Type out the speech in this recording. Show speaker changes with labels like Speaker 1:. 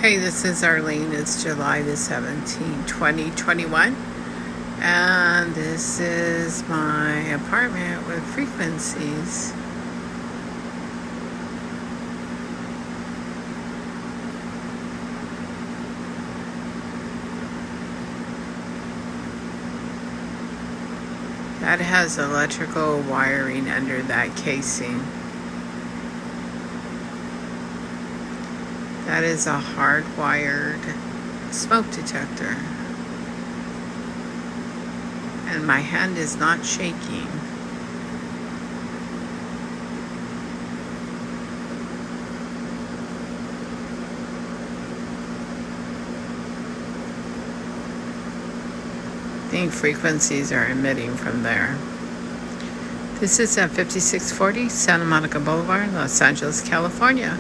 Speaker 1: Hey, this is Arlene. It's July the 17th, 2021. And this is my apartment with frequencies. That has electrical wiring under that casing. That is a hardwired smoke detector. And my hand is not shaking. I think frequencies are emitting from there. This is at 5640 Santa Monica Boulevard, Los Angeles, California.